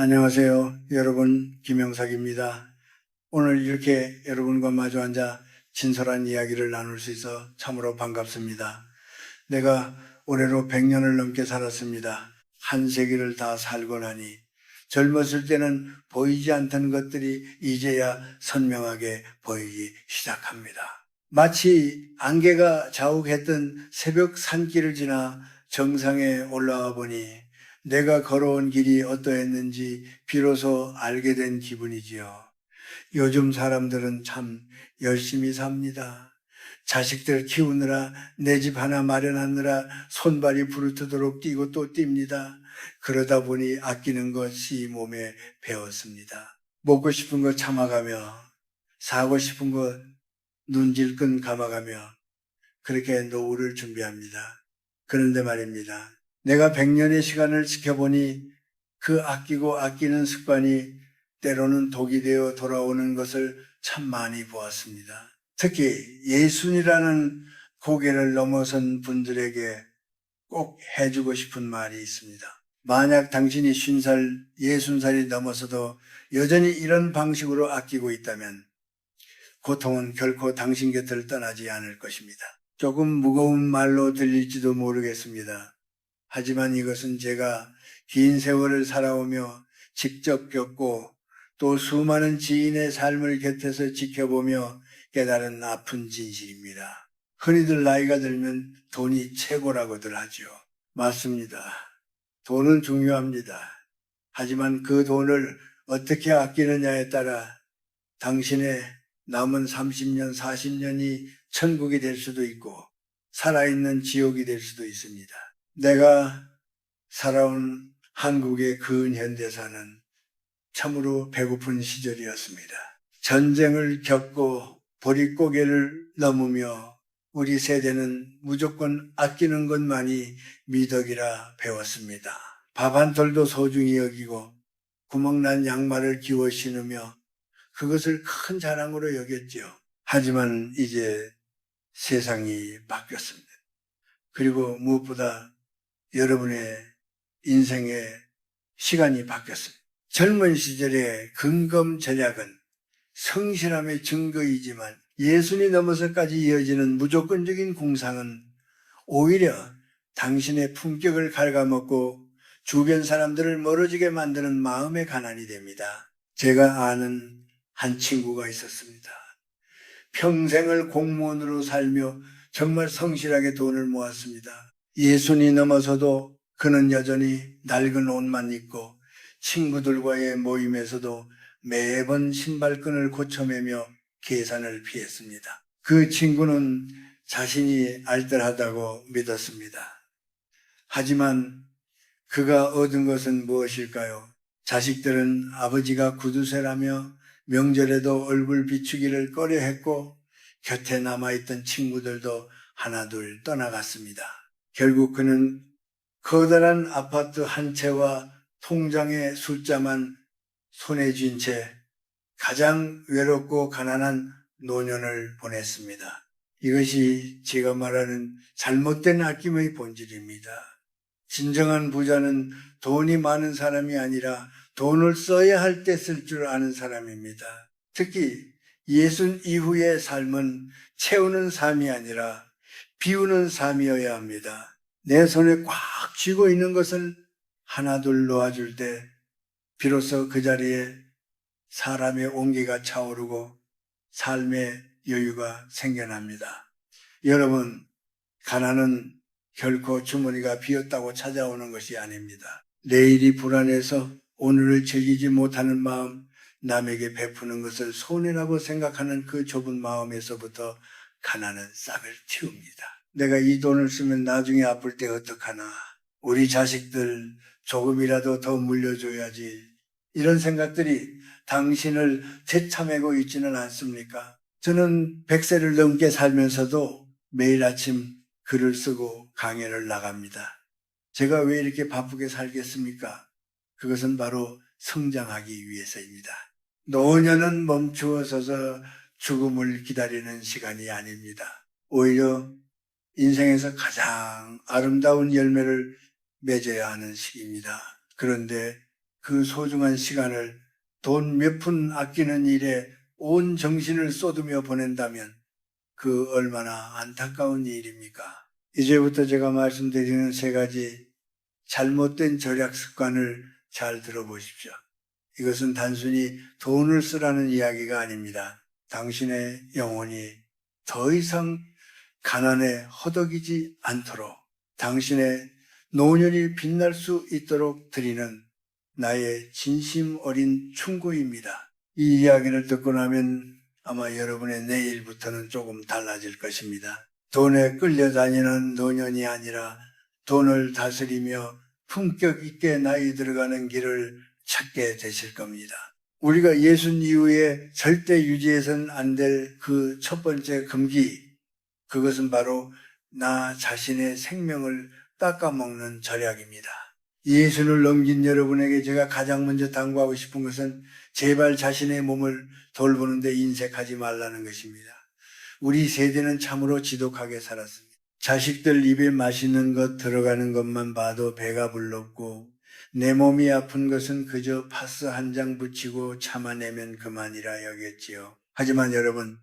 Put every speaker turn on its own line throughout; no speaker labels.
안녕하세요. 여러분, 김영석입니다. 오늘 이렇게 여러분과 마주 앉아 진솔한 이야기를 나눌 수 있어 참으로 반갑습니다. 내가 올해로 100년을 넘게 살았습니다. 한 세기를 다 살고 나니 젊었을 때는 보이지 않던 것들이 이제야 선명하게 보이기 시작합니다. 마치 안개가 자욱했던 새벽 산길을 지나 정상에 올라와 보니 내가 걸어온 길이 어떠했는지 비로소 알게 된 기분이지요. 요즘 사람들은 참 열심히 삽니다. 자식들 키우느라 내 집 하나 마련하느라 손발이 부르트도록 뛰고 또 뜁니다. 그러다 보니 아끼는 것이 몸에 배었습니다. 먹고 싶은 거 참아가며 사고 싶은 거 눈질끈 감아가며 그렇게 노후를 준비합니다. 그런데 말입니다. 내가 100년의 시간을 지켜보니 그 아끼고 아끼는 습관이 때로는 독이 되어 돌아오는 것을 참 많이 보았습니다. 특히 예순이라는 고개를 넘어선 분들에게 꼭 해주고 싶은 말이 있습니다. 만약 당신이 50살, 60살이 넘어서도 여전히 이런 방식으로 아끼고 있다면 고통은 결코 당신 곁을 떠나지 않을 것입니다. 조금 무거운 말로 들릴지도 모르겠습니다. 하지만 이것은 제가 긴 세월을 살아오며 직접 겪고 또 수많은 지인의 삶을 곁에서 지켜보며 깨달은 아픈 진실입니다. 흔히들 나이가 들면 돈이 최고라고들 하죠. 맞습니다. 돈은 중요합니다. 하지만 그 돈을 어떻게 아끼느냐에 따라 당신의 남은 30년, 40년이 천국이 될 수도 있고 살아있는 지옥이 될 수도 있습니다. 내가 살아온 한국의 근현대사는 참으로 배고픈 시절이었습니다. 전쟁을 겪고 보릿고개를 넘으며 우리 세대는 무조건 아끼는 것만이 미덕이라 배웠습니다. 밥 한 톨도 소중히 여기고 구멍난 양말을 기워 신으며 그것을 큰 자랑으로 여겼죠. 하지만 이제 세상이 바뀌었습니다. 그리고 무엇보다 여러분의 인생의 시간이 바뀌었습니다. 젊은 시절의 근검절약은 성실함의 증거이지만 예순이 넘어서까지 이어지는 무조건적인 공상은 오히려 당신의 품격을 갉아먹고 주변 사람들을 멀어지게 만드는 마음의 가난이 됩니다. 제가 아는 한 친구가 있었습니다. 평생을 공무원으로 살며 정말 성실하게 돈을 모았습니다. 예순이 넘어서도 그는 여전히 낡은 옷만 입고 친구들과의 모임에서도 매번 신발끈을 고쳐매며 계산을 피했습니다. 그 친구는 자신이 알뜰하다고 믿었습니다. 하지만 그가 얻은 것은 무엇일까요? 자식들은 아버지가 구두쇠라며 명절에도 얼굴 비추기를 꺼려했고 곁에 남아있던 친구들도 하나둘 떠나갔습니다. 결국 그는 커다란 아파트 한 채와 통장의 숫자만 손에 쥔 채 가장 외롭고 가난한 노년을 보냈습니다. 이것이 제가 말하는 잘못된 아낌의 본질입니다. 진정한 부자는 돈이 많은 사람이 아니라 돈을 써야 할 때 쓸 줄 아는 사람입니다. 특히 예순 이후의 삶은 채우는 삶이 아니라 비우는 삶이어야 합니다. 내 손에 꽉 쥐고 있는 것을 하나둘 놓아줄 때 비로소 그 자리에 사람의 온기가 차오르고 삶의 여유가 생겨납니다. 여러분, 가난은 결코 주머니가 비었다고 찾아오는 것이 아닙니다. 내일이 불안해서 오늘을 즐기지 못하는 마음, 남에게 베푸는 것을 손해라고 생각하는 그 좁은 마음에서부터 가난은 싹을 틔웁니다. 내가 이 돈을 쓰면 나중에 아플 때 어떡하나. 우리 자식들 조금이라도 더 물려줘야지. 이런 생각들이 당신을 되참매고 있지는 않습니까? 저는 100세를 넘게 살면서도 매일 아침 글을 쓰고 강연을 나갑니다. 제가 왜 이렇게 바쁘게 살겠습니까? 그것은 바로 성장하기 위해서입니다. 노년은 멈추어 서서 죽음을 기다리는 시간이 아닙니다. 오히려 인생에서 가장 아름다운 열매를 맺어야 하는 시기입니다. 그런데 그 소중한 시간을 돈 몇 푼 아끼는 일에 온 정신을 쏟으며 보낸다면 그 얼마나 안타까운 일입니까? 이제부터 제가 말씀드리는 세 가지 잘못된 절약 습관을 잘 들어보십시오. 이것은 단순히 돈을 쓰라는 이야기가 아닙니다. 당신의 영혼이 더 이상 가난에 허덕이지 않도록 당신의 노년이 빛날 수 있도록 드리는 나의 진심 어린 충고입니다. 이 이야기를 듣고 나면 아마 여러분의 내일부터는 조금 달라질 것입니다. 돈에 끌려다니는 노년이 아니라 돈을 다스리며 품격 있게 나이 들어가는 길을 찾게 되실 겁니다. 우리가 예순 이후에 절대 유지해서는 안 될 그 첫 번째 금기, 그것은 바로 나 자신의 생명을 깎아먹는 절약입니다. 예순을 넘긴 여러분에게 제가 가장 먼저 당부하고 싶은 것은 제발 자신의 몸을 돌보는데 인색하지 말라는 것입니다. 우리 세대는 참으로 지독하게 살았습니다. 자식들 입에 맛있는 것 들어가는 것만 봐도 배가 불렀고 내 몸이 아픈 것은 그저 파스 한 장 붙이고 참아내면 그만이라 여겼지요. 하지만 여러분,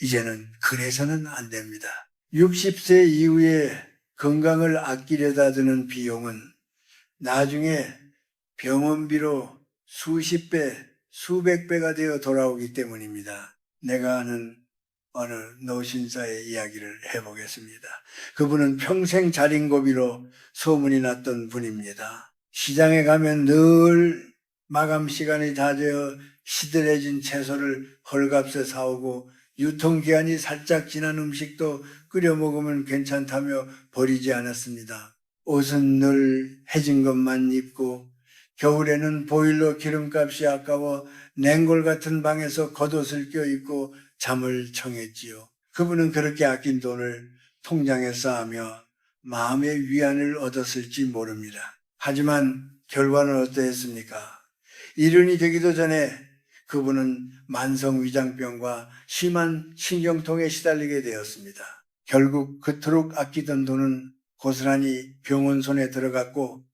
이제는 그래서는 안 됩니다. 60세 이후에 건강을 아끼려다 드는 비용은 나중에 병원비로 수십 배, 수백 배가 되어 돌아오기 때문입니다. 내가 아는 어느 노신사의 이야기를 해보겠습니다. 그분은 평생 자린고비로 소문이 났던 분입니다. 시장에 가면 늘 마감 시간이 다 되어 시들해진 채소를 헐값에 사오고 유통기한이 살짝 지난 음식도 끓여 먹으면 괜찮다며 버리지 않았습니다. 옷은 늘 해진 것만 입고 겨울에는 보일러 기름값이 아까워 냉골 같은 방에서 겉옷을 껴입고 잠을 청했지요. 그분은 그렇게 아낀 돈을 통장에 쌓으며 마음의 위안을 얻었을지 모릅니다. 하지만 결과는 어떠했습니까? 이른이 되기도 전에 그분은 만성위장병과 심한 신경통에 시달리게 되었습니다. 결국 그토록 아끼던 돈은 고스란히 병원 손에 들어갔고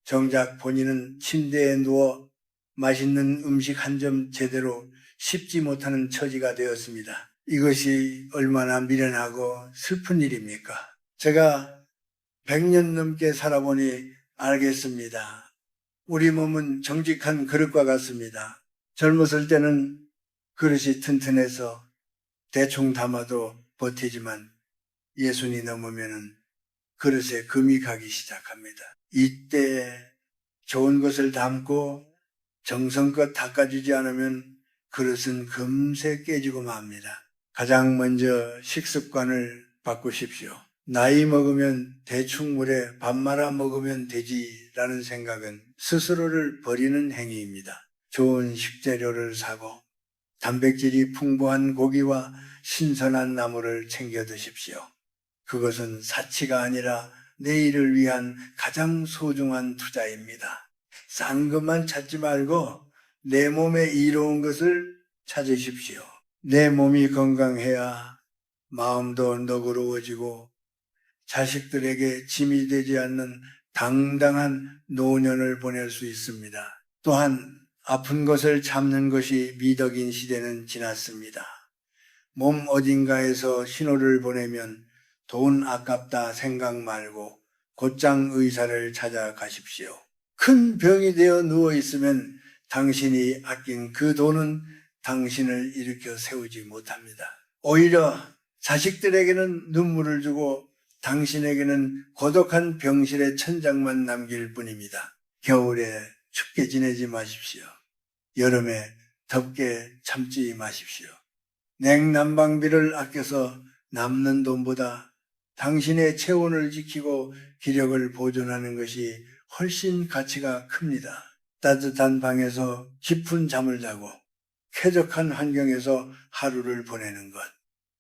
정작 본인은 침대에 누워 맛있는 음식 한 점 제대로 씹지 못하는 처지가 되었습니다. 이것이 얼마나 미련하고 슬픈 일입니까? 제가 100년 넘게 살아보니 알겠습니다. 우리 몸은 정직한 그릇과 같습니다. 젊었을 때는 그릇이 튼튼해서 대충 담아도 버티지만 예순이 넘으면 그릇에 금이 가기 시작합니다. 이때 좋은 것을 담고 정성껏 닦아주지 않으면 그릇은 금세 깨지고 맙니다. 가장 먼저 식습관을 바꾸십시오. 나이 먹으면 대충 물에 밥 말아 먹으면 되지라는 생각은 스스로를 버리는 행위입니다. 좋은 식재료를 사고 단백질이 풍부한 고기와 신선한 나물을 챙겨 드십시오. 그것은 사치가 아니라 내일을 위한 가장 소중한 투자입니다. 싼 것만 찾지 말고 내 몸에 이로운 것을 찾으십시오. 내 몸이 건강해야 마음도 너그러워지고 자식들에게 짐이 되지 않는 당당한 노년을 보낼 수 있습니다. 또한 아픈 것을 참는 것이 미덕인 시대는 지났습니다. 몸 어딘가에서 신호를 보내면 돈 아깝다 생각 말고 곧장 의사를 찾아가십시오. 큰 병이 되어 누워있으면 당신이 아낀 그 돈은 당신을 일으켜 세우지 못합니다. 오히려 자식들에게는 눈물을 주고 당신에게는 고독한 병실의 천장만 남길 뿐입니다. 겨울에 춥게 지내지 마십시오. 여름에 덥게 참지 마십시오. 냉난방비를 아껴서 남는 돈보다 당신의 체온을 지키고 기력을 보존하는 것이 훨씬 가치가 큽니다. 따뜻한 방에서 깊은 잠을 자고 쾌적한 환경에서 하루를 보내는 것.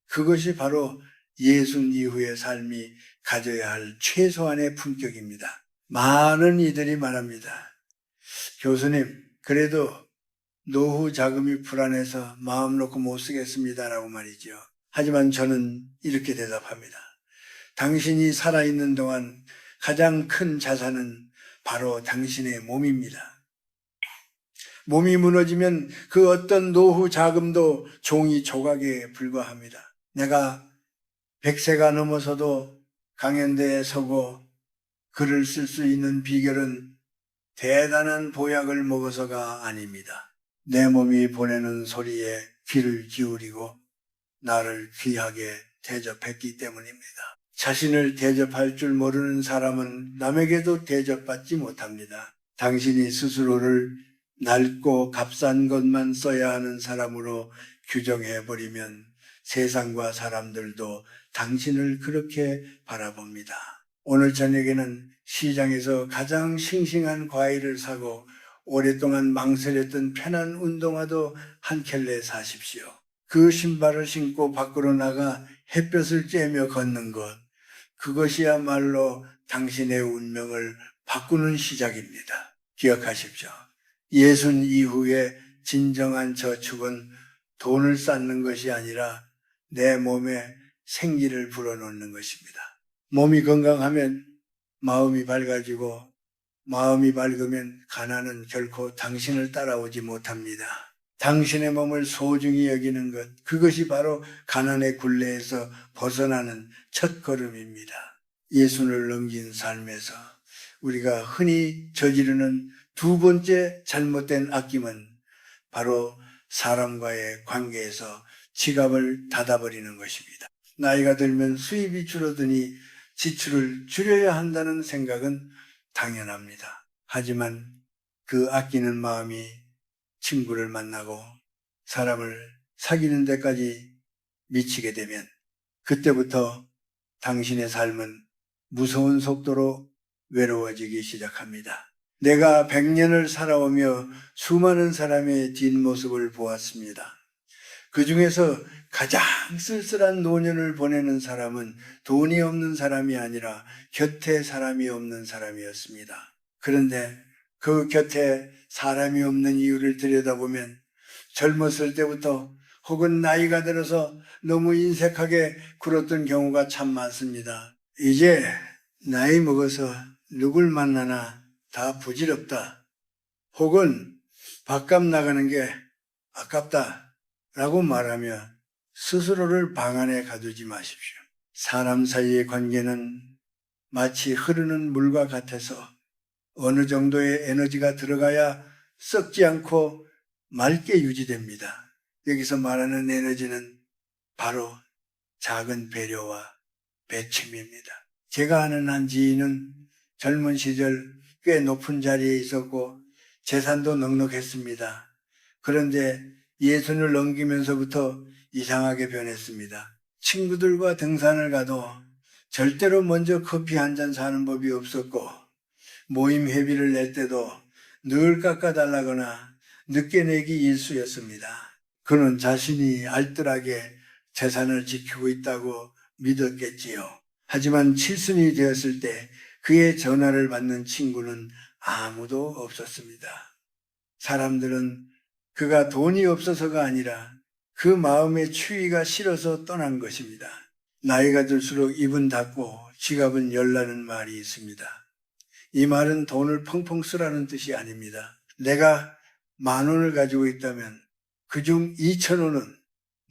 그것이 바로 예순 이후의 삶이 가져야 할 최소한의 품격입니다. 많은 이들이 말합니다. 교수님, 그래도 노후 자금이 불안해서 마음 놓고 못 쓰겠습니다라고 말이죠. 하지만 저는 이렇게 대답합니다. 당신이 살아있는 동안 가장 큰 자산은 바로 당신의 몸입니다. 몸이 무너지면 그 어떤 노후 자금도 종이 조각에 불과합니다. 내가 100세가 넘어서도 강연대에 서고 글을 쓸 수 있는 비결은 대단한 보약을 먹어서가 아닙니다. 내 몸이 보내는 소리에 귀를 기울이고 나를 귀하게 대접했기 때문입니다. 자신을 대접할 줄 모르는 사람은 남에게도 대접받지 못합니다. 당신이 스스로를 낡고 값싼 것만 써야 하는 사람으로 규정해버리면 세상과 사람들도 당신을 그렇게 바라봅니다. 오늘 저녁에는 시장에서 가장 싱싱한 과일을 사고 오랫동안 망설였던 편한 운동화도 한 켤레 사십시오. 그 신발을 신고 밖으로 나가 햇볕을 쬐며 걷는 것, 그것이야말로 당신의 운명을 바꾸는 시작입니다. 기억하십시오. 예순 이후에 진정한 저축은 돈을 쌓는 것이 아니라 내 몸에 생기를 불어넣는 것입니다. 몸이 건강하면 마음이 밝아지고 마음이 밝으면 가난은 결코 당신을 따라오지 못합니다. 당신의 몸을 소중히 여기는 것, 그것이 바로 가난의 굴레에서 벗어나는 첫걸음입니다. 예순을 넘긴 삶에서 우리가 흔히 저지르는 두 번째 잘못된 아낌은 바로 사람과의 관계에서 지갑을 닫아버리는 것입니다. 나이가 들면 수입이 줄어드니 지출을 줄여야 한다는 생각은 당연합니다. 하지만 그 아끼는 마음이 친구를 만나고 사람을 사귀는 데까지 미치게 되면 그때부터 당신의 삶은 무서운 속도로 외로워지기 시작합니다. 내가 100년을 살아오며 수많은 사람의 뒷모습을 보았습니다. 그 중에서 가장 쓸쓸한 노년을 보내는 사람은 돈이 없는 사람이 아니라 곁에 사람이 없는 사람이었습니다. 그런데 그 곁에 사람이 없는 이유를 들여다보면 젊었을 때부터 혹은 나이가 들어서 너무 인색하게 굴었던 경우가 참 많습니다. 이제 나이 먹어서 누굴 만나나 다 부질없다. 혹은 밥값 나가는 게 아깝다 라고 말하며 스스로를 방 안에 가두지 마십시오. 사람 사이의 관계는 마치 흐르는 물과 같아서 어느 정도의 에너지가 들어가야 썩지 않고 맑게 유지됩니다. 여기서 말하는 에너지는 바로 작은 배려와 배침입니다. 제가 아는 한 지인은 젊은 시절 꽤 높은 자리에 있었고 재산도 넉넉했습니다. 그런데 예순을 넘기면서부터 이상하게 변했습니다. 친구들과 등산을 가도 절대로 먼저 커피 한 잔 사는 법이 없었고 모임 회비를 낼 때도 늘 깎아달라거나 늦게 내기 일쑤였습니다. 그는 자신이 알뜰하게 재산을 지키고 있다고 믿었겠지요. 하지만 칠순이 되었을 때 그의 전화를 받는 친구는 아무도 없었습니다. 사람들은 그가 돈이 없어서가 아니라 그 마음의 추위가 싫어서 떠난 것입니다. 나이가 들수록 입은 닫고 지갑은 열라는 말이 있습니다. 이 말은 돈을 펑펑 쓰라는 뜻이 아닙니다. 내가 10,000원을 가지고 있다면 그중 2,000원은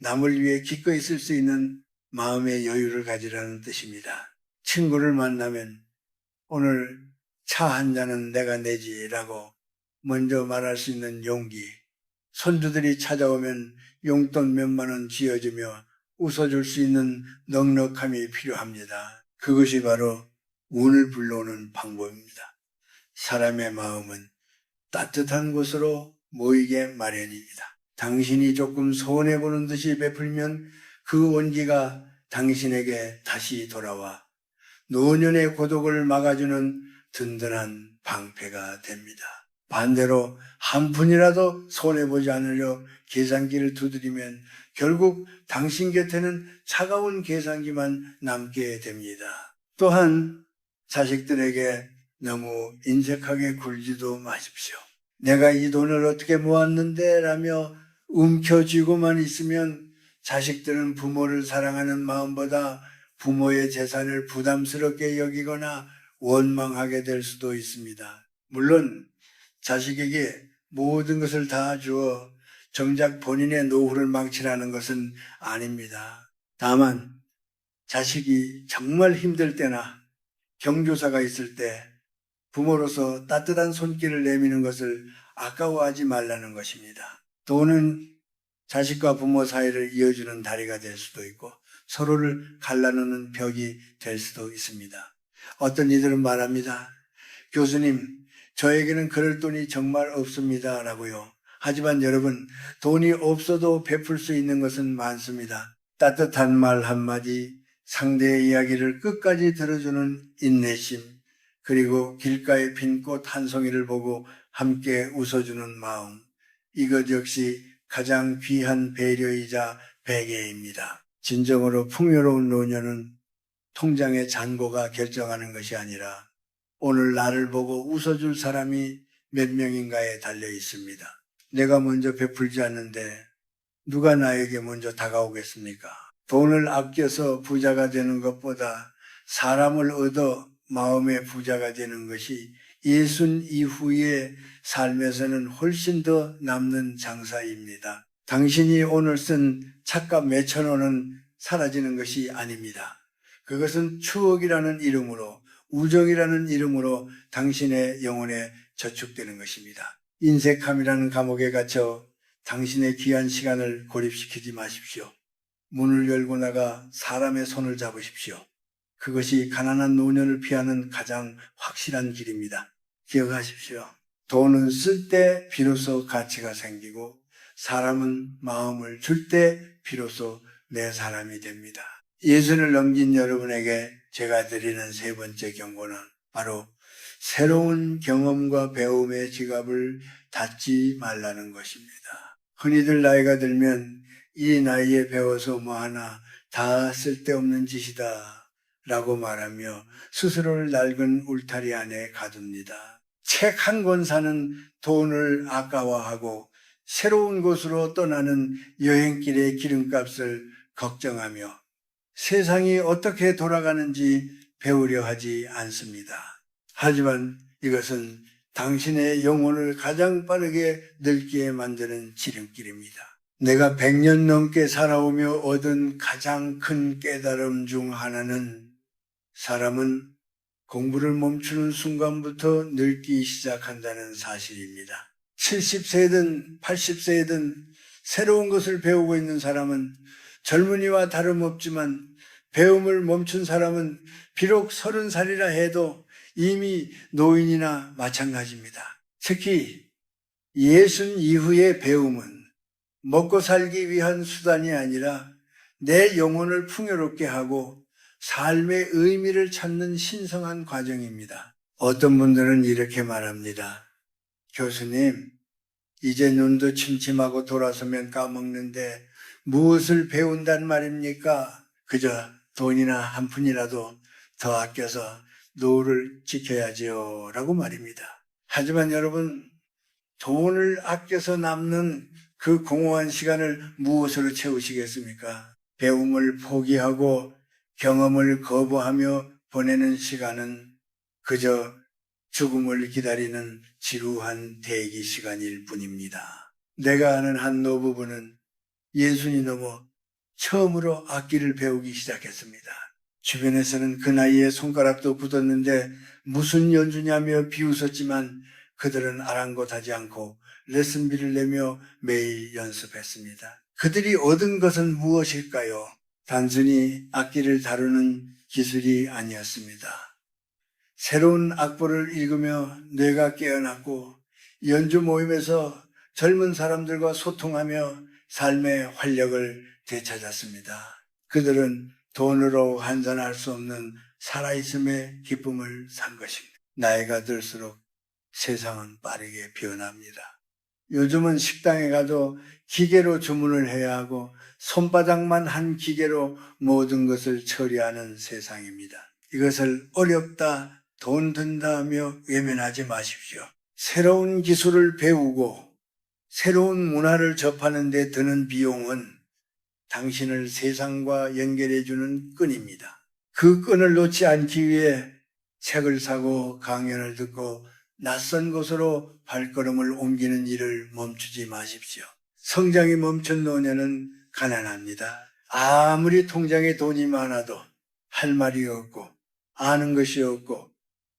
남을 위해 기꺼이 쓸 수 있는 마음의 여유를 가지라는 뜻입니다. 친구를 만나면 오늘 차 한 잔은 내가 내지라고 먼저 말할 수 있는 용기, 손주들이 찾아오면 용돈 몇만 원 쥐어주며 웃어줄 수 있는 넉넉함이 필요합니다. 그것이 바로 운을 불러오는 방법입니다. 사람의 마음은 따뜻한 곳으로 모이게 마련입니다. 당신이 조금 손해보는 듯이 베풀면 그 온기가 당신에게 다시 돌아와 노년의 고독을 막아주는 든든한 방패가 됩니다. 반대로 한 푼이라도 손해보지 않으려 계산기를 두드리면 결국 당신 곁에는 차가운 계산기만 남게 됩니다. 또한 자식들에게 너무 인색하게 굴지도 마십시오. 내가 이 돈을 어떻게 모았는데 라며 움켜쥐고만 있으면 자식들은 부모를 사랑하는 마음보다 부모의 재산을 부담스럽게 여기거나 원망하게 될 수도 있습니다. 물론 자식에게 모든 것을 다 주어 정작 본인의 노후를 망치라는 것은 아닙니다. 다만 자식이 정말 힘들 때나 경조사가 있을 때 부모로서 따뜻한 손길을 내미는 것을 아까워하지 말라는 것입니다. 돈은 자식과 부모 사이를 이어주는 다리가 될 수도 있고 서로를 갈라놓는 벽이 될 수도 있습니다. 어떤 이들은 말합니다. 교수님, 저에게는 그럴 돈이 정말 없습니다. 라고요. 하지만 여러분, 돈이 없어도 베풀 수 있는 것은 많습니다. 따뜻한 말 한마디, 상대의 이야기를 끝까지 들어주는 인내심, 그리고 길가에 핀 꽃 한 송이를 보고 함께 웃어주는 마음, 이것 역시 가장 귀한 배려이자 베개입니다. 진정으로 풍요로운 노년은 통장의 잔고가 결정하는 것이 아니라 오늘 나를 보고 웃어줄 사람이 몇 명인가에 달려 있습니다. 내가 먼저 베풀지 않는데 누가 나에게 먼저 다가오겠습니까? 돈을 아껴서 부자가 되는 것보다 사람을 얻어 마음의 부자가 되는 것이 예순 이후의 삶에서는 훨씬 더 남는 장사입니다. 당신이 오늘 쓴 찻값 몇천 원은 사라지는 것이 아닙니다. 그것은 추억이라는 이름으로, 우정이라는 이름으로 당신의 영혼에 저축되는 것입니다. 인색함이라는 감옥에 갇혀 당신의 귀한 시간을 고립시키지 마십시오. 문을 열고 나가 사람의 손을 잡으십시오. 그것이 가난한 노년을 피하는 가장 확실한 길입니다. 기억하십시오. 돈은 쓸 때 비로소 가치가 생기고 사람은 마음을 줄 때 비로소 내 사람이 됩니다. 예순을 넘긴 여러분에게 제가 드리는 세 번째 경고는 바로 새로운 경험과 배움의 지갑을 닫지 말라는 것입니다. 흔히들 나이가 들면 이 나이에 배워서 뭐하나 다 쓸데없는 짓이다 라고 말하며 스스로를 낡은 울타리 안에 가둡니다. 책 한 권 사는 돈을 아까워하고 새로운 곳으로 떠나는 여행길의 기름값을 걱정하며 세상이 어떻게 돌아가는지 배우려 하지 않습니다. 하지만 이것은 당신의 영혼을 가장 빠르게 늙게 만드는 지름길입니다. 내가 100년 넘게 살아오며 얻은 가장 큰 깨달음 중 하나는 사람은 공부를 멈추는 순간부터 늙기 시작한다는 사실입니다. 70세든 80세든 새로운 것을 배우고 있는 사람은 젊은이와 다름없지만 배움을 멈춘 사람은 비록 30살이라 해도 이미 노인이나 마찬가지입니다. 특히 예순 이후의 배움은 먹고 살기 위한 수단이 아니라 내 영혼을 풍요롭게 하고 삶의 의미를 찾는 신성한 과정입니다. 어떤 분들은 이렇게 말합니다. 교수님, 이제 눈도 침침하고 돌아서면 까먹는데 무엇을 배운단 말입니까? 그저 돈이나 한 푼이라도 더 아껴서 노후를 지켜야지요 라고 말입니다. 하지만 여러분, 돈을 아껴서 남는 그 공허한 시간을 무엇으로 채우시겠습니까? 배움을 포기하고 경험을 거부하며 보내는 시간은 그저 죽음을 기다리는 지루한 대기 시간일 뿐입니다. 내가 아는 한 노부부는 예순이 넘어 처음으로 악기를 배우기 시작했습니다. 주변에서는 그 나이에 손가락도 굳었는데 무슨 연주냐며 비웃었지만 그들은 아랑곳하지 않고 레슨비를 내며 매일 연습했습니다. 그들이 얻은 것은 무엇일까요? 단순히 악기를 다루는 기술이 아니었습니다. 새로운 악보를 읽으며 뇌가 깨어났고 연주 모임에서 젊은 사람들과 소통하며 삶의 활력을 되찾았습니다. 그들은 돈으로 환산할 수 없는 살아있음의 기쁨을 산 것입니다. 나이가 들수록 세상은 빠르게 변합니다. 요즘은 식당에 가도 기계로 주문을 해야 하고 손바닥만 한 기계로 모든 것을 처리하는 세상입니다. 이것을 어렵다, 돈 든다 하며 외면하지 마십시오. 새로운 기술을 배우고 새로운 문화를 접하는 데 드는 비용은 당신을 세상과 연결해주는 끈입니다. 그 끈을 놓지 않기 위해 책을 사고 강연을 듣고 낯선 곳으로 발걸음을 옮기는 일을 멈추지 마십시오. 성장이 멈춘 노년은 가난합니다. 아무리 통장에 돈이 많아도 할 말이 없고 아는 것이 없고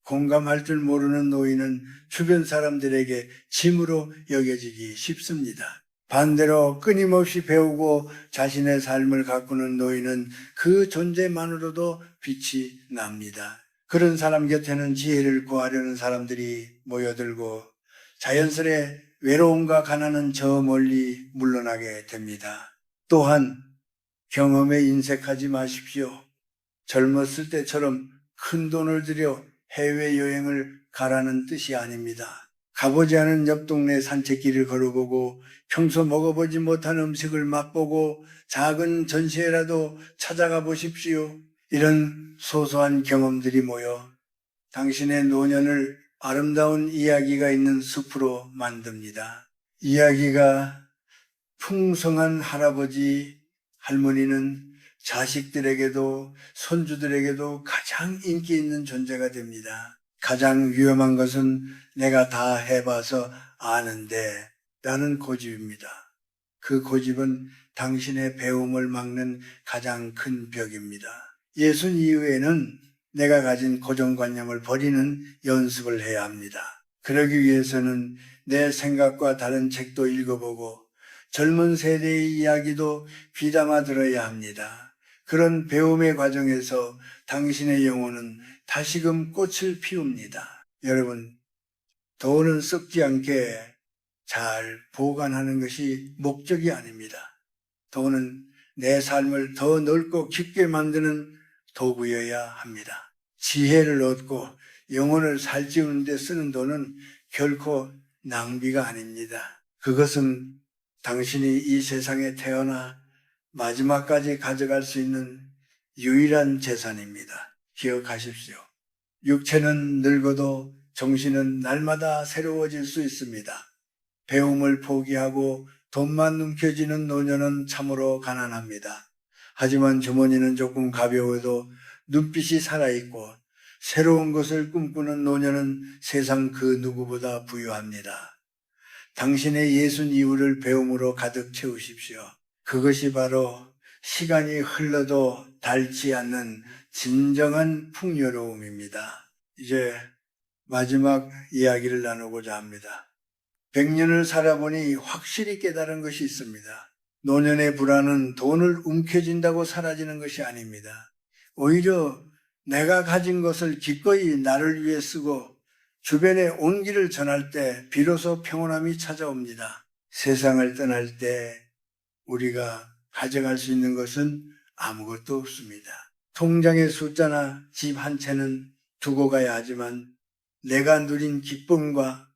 공감할 줄 모르는 노인은 주변 사람들에게 짐으로 여겨지기 쉽습니다. 반대로 끊임없이 배우고 자신의 삶을 가꾸는 노인은 그 존재만으로도 빛이 납니다. 그런 사람 곁에는 지혜를 구하려는 사람들이 모여들고 자연스레 외로움과 가난은 저 멀리 물러나게 됩니다. 또한 경험에 인색하지 마십시오. 젊었을 때처럼 큰 돈을 들여 해외여행을 가라는 뜻이 아닙니다. 가보지 않은 옆 동네 산책길을 걸어보고 평소 먹어보지 못한 음식을 맛보고 작은 전시회라도 찾아가 보십시오. 이런 소소한 경험들이 모여 당신의 노년을 아름다운 이야기가 있는 숲으로 만듭니다. 이야기가 풍성한 할아버지, 할머니는 자식들에게도 손주들에게도 가장 인기 있는 존재가 됩니다. 가장 위험한 것은 내가 다 해봐서 아는데 라는 고집입니다. 그 고집은 당신의 배움을 막는 가장 큰 벽입니다. 예순 이후에는 내가 가진 고정관념을 버리는 연습을 해야 합니다. 그러기 위해서는 내 생각과 다른 책도 읽어보고 젊은 세대의 이야기도 귀담아 들어야 합니다. 그런 배움의 과정에서 당신의 영혼은 다시금 꽃을 피웁니다. 여러분, 돈은 썩지 않게 잘 보관하는 것이 목적이 아닙니다. 돈은 내 삶을 더 넓고 깊게 만드는 도구여야 합니다. 지혜를 얻고 영혼을 살찌우는 데 쓰는 돈은 결코 낭비가 아닙니다. 그것은 당신이 이 세상에 태어나 마지막까지 가져갈 수 있는 유일한 재산입니다. 기억하십시오. 육체는 늙어도 정신은 날마다 새로워질 수 있습니다. 배움을 포기하고 돈만 움켜쥐는 노년은 참으로 가난합니다. 하지만 주머니는 조금 가벼워도 눈빛이 살아있고 새로운 것을 꿈꾸는 노년은 세상 그 누구보다 부유합니다. 당신의 예순 이후를 배움으로 가득 채우십시오. 그것이 바로 시간이 흘러도 닳지 않는 진정한 풍요로움입니다. 이제 마지막 이야기를 나누고자 합니다. 100년을 살아보니 확실히 깨달은 것이 있습니다. 노년의 불안은 돈을 움켜쥔다고 사라지는 것이 아닙니다. 오히려 내가 가진 것을 기꺼이 나를 위해 쓰고 주변에 온기를 전할 때 비로소 평온함이 찾아옵니다. 세상을 떠날 때 우리가 가져갈 수 있는 것은 아무것도 없습니다. 통장의 숫자나 집 한 채는 두고 가야 하지만 내가 누린 기쁨과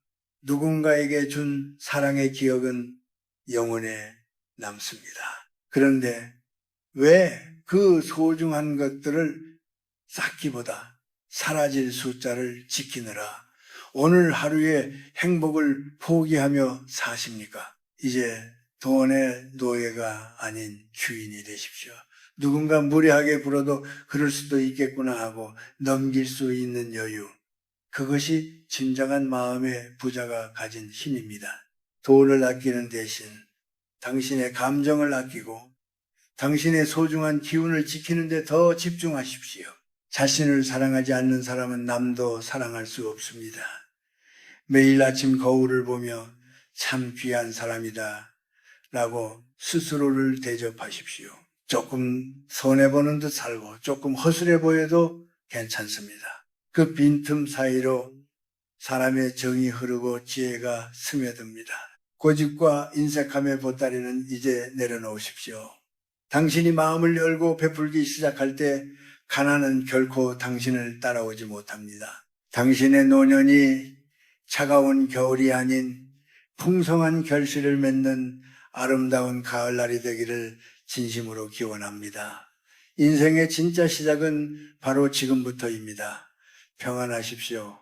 누군가에게 준 사랑의 기억은 영원에 남습니다. 그런데 왜 그 소중한 것들을 쌓기보다 사라질 숫자를 지키느라 오늘 하루의 행복을 포기하며 사십니까? 이제 돈의 노예가 아닌 주인이 되십시오. 누군가 무례하게 굴어도 그럴 수도 있겠구나 하고 넘길 수 있는 여유. 그것이 진정한 마음의 부자가 가진 힘입니다. 돈을 아끼는 대신 당신의 감정을 아끼고 당신의 소중한 기운을 지키는 데 더 집중하십시오. 자신을 사랑하지 않는 사람은 남도 사랑할 수 없습니다. 매일 아침 거울을 보며 참 귀한 사람이다 라고 스스로를 대접하십시오. 조금 손해보는 듯 살고 조금 허술해 보여도 괜찮습니다. 그 빈틈 사이로 사람의 정이 흐르고 지혜가 스며듭니다. 고집과 인색함의 보따리는 이제 내려놓으십시오. 당신이 마음을 열고 베풀기 시작할 때 가난은 결코 당신을 따라오지 못합니다. 당신의 노년이 차가운 겨울이 아닌 풍성한 결실을 맺는 아름다운 가을날이 되기를 진심으로 기원합니다. 인생의 진짜 시작은 바로 지금부터입니다. 평안하십시오.